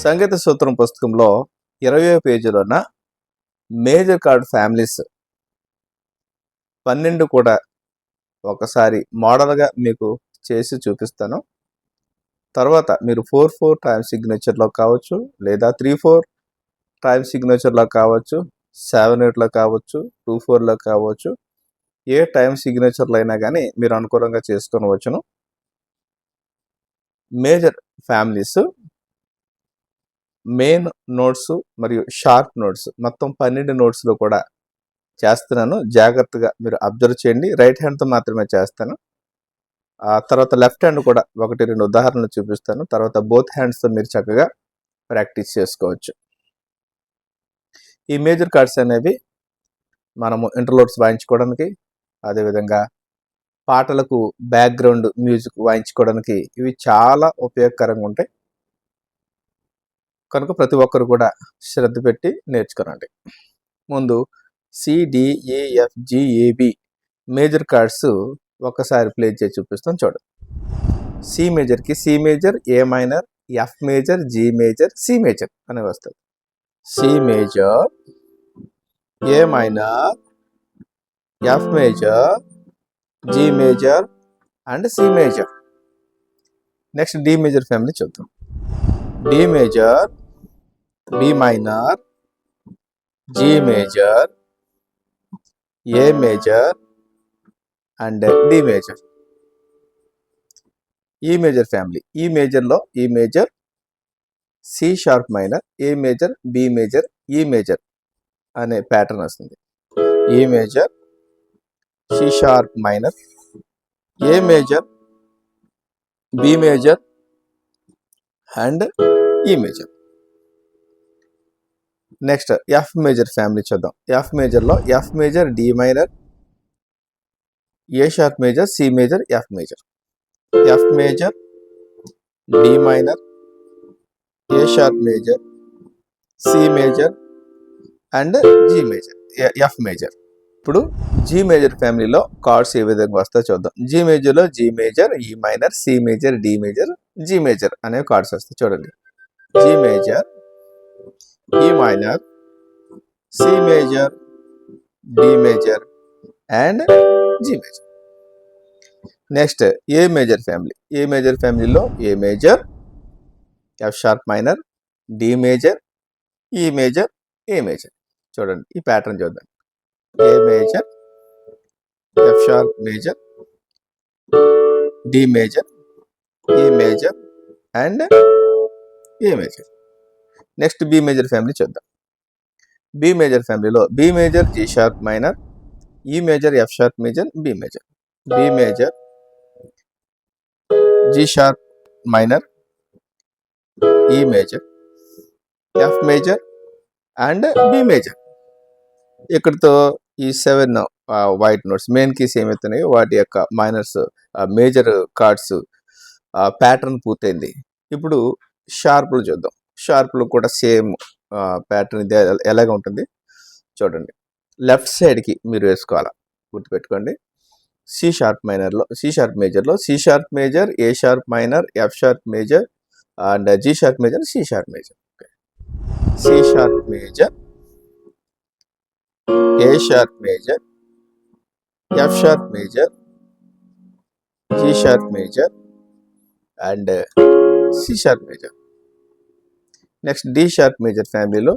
సంగీత సూత్రం పుస్తకంలో 20వ పేజీలో ఉన్న మేజర్ కార్డ్ ఫ్యామిలీస్ 12 కూడా ఒకసారి మోడల్గా మీకు చేసి చూపిస్తాను. తర్వాత మీరు 4/4 టైమ్ సిగ్నేచర్లో కావచ్చు, లేదా 3/4 టైమ్ సిగ్నేచర్లో కావచ్చు, 7/8లో కావచ్చు, 2/4లో కావచ్చు. ఏ టైమ్ సిగ్నేచర్లో అయినా కానీ మీరు అనుకూలంగా చేసుకొని వచ్చును. మేజర్ ఫ్యామిలీస్, మెయిన్ నోట్స్ మరియు షార్ప్ నోట్స్ మొత్తం 12 నోట్స్లో కూడా చేస్తున్నాను. జాగ్రత్తగా మీరు అబ్జర్వ్ చేయండి. రైట్ హ్యాండ్తో మాత్రమే చేస్తాను. ఆ తర్వాత లెఫ్ట్ హ్యాండ్ కూడా 1-2 ఉదాహరణలు చూపిస్తాను. తర్వాత బోత్ హ్యాండ్స్తో మీరు చక్కగా ప్రాక్టీస్ చేసుకోవచ్చు. ఈ మేజర్ కార్డ్స్ అనేవి మనము ఇంటర్లోడ్స్ వాయించుకోవడానికి, అదేవిధంగా పాటలకు బ్యాక్గ్రౌండ్ మ్యూజిక్ వాయించుకోవడానికి ఇవి చాలా ఉపయోగకరంగా ఉంటాయి. కనుక ప్రతి ఒక్కరు కూడా శ్రద్ధ పెట్టి నేర్చుకోనండి. ముందు CDEFGAB మేజర్ కార్డ్స్ ఒక్కసారి ప్లే చేసి చూపిస్తాను చూడండి. సి మేజర్కి C major, A minor, F major, G major, C major అనే వస్తుంది. C major, A minor, F major, G major and C major. Next D major family చూద్దాం. D major, B minor, G major, A major and D major. E major family, E మేజర్లో E major, C sharp minor, A major, B major, E major అనే pattern వస్తుంది. E major, C sharp minor, A major, B major and E major. Next F major family చూద్దాం. F మేజర్లో F major, D minor, A sharp major, C major, F major. F major, D minor, A sharp major, C major and G major, F major. ఇప్పుడు G major ఫ్యామిలీలో chords ఏ విధంగా వస్తాయో చూద్దాం. G మేజర్లో G major, E minor, C major, D major, G major అనే chords వస్తాయి చూడండి. G major, E minor, C major, D major and G major. Next A major family. A major ఫ్యామిలీలో A major, F sharp minor, D major, E major, A major. చూడండి ఈ pattern చూద్దాం. A major, F sharp major, D major, E major and A major. Next B major family చూద్దాం. B major ఫ్యామిలీలో B major, G sharp minor, E major, F sharp major, B major. B major, G sharp minor, E major, F major and B major. ఇక్కడితో ఈ 7 white notes main keys ఏమవుతున్నాయో వాటి యొక్క miners major cards pattern పూర్తయింది. ఇప్పుడు షార్ప్లు చూద్దాం. షార్ప్లు కూడా same pattern ఇది ఎలాగ ఉంటుంది చూడండి. లెఫ్ట్ సైడ్కి మీరు వేసుకోవాలా, గుర్తుపెట్టుకోండి. సి షార్ప్ మైనర్లో, సి షార్ప్ మేజర్లో C sharp major, A sharp minor, F sharp major and G sharp major, C sharp major. C sharp major, A sharp major, F sharp major, G sharp major and C sharp major. Next D sharp major ఫ్యామిలీలో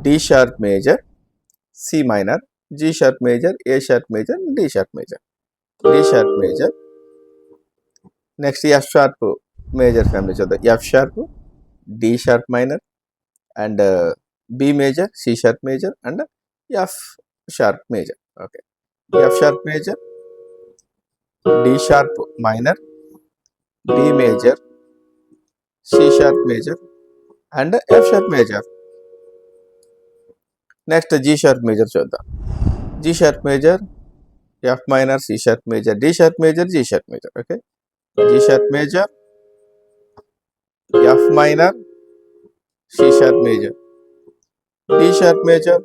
D sharp major, C minor, G sharp major, A sharp major, D sharp major, D sharp major. Next F sharp major family చూద్దాం. F sharp, D sharp minor and B major, C sharp major and F sharp major. Okay, F sharp major, D sharp minor, B major, C sharp major and F sharp major. Next G sharp major చూద్దాం. G sharp major, F minor, C sharp major, D sharp major, G sharp major. Okay, G sharp major, F minor, C sharp major, D sharp major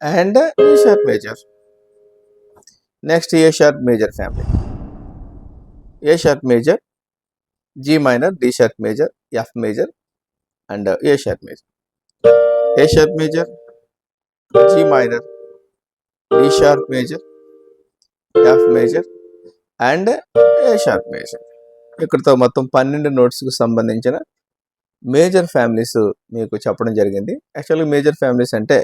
and E sharp major. Next A sharp major family. A sharp major, G minor, D sharp major, F major, and A sharp major. A sharp major, G minor, D sharp major, F major and A sharp major. ఇక్కడతో మొత్తం 12 నోట్స్కి సంబంధించిన major families మీకు చెప్పడం జరిగింది. యాక్చువల్గా major families అంటే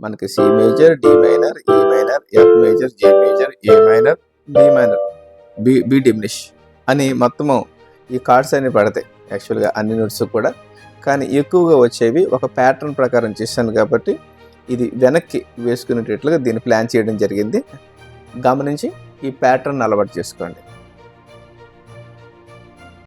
మనకి C major, D minor, E minor, F major, G major, A minor, B minor, B diminish అని మొత్తము ఈ కార్డ్స్ అన్ని పడతాయి యాక్చువల్గా అన్ని నోట్స్ కూడా. కానీ ఎక్కువగా వచ్చేవి ఒక ప్యాటర్న్ ప్రకారం చేశాను కాబట్టి ఇది వెనక్కి వేసుకునేటట్లుగా దీన్ని ప్లాన్ చేయడం జరిగింది. గమనించి ఈ ప్యాటర్న్ అలవాటు చేసుకోండి.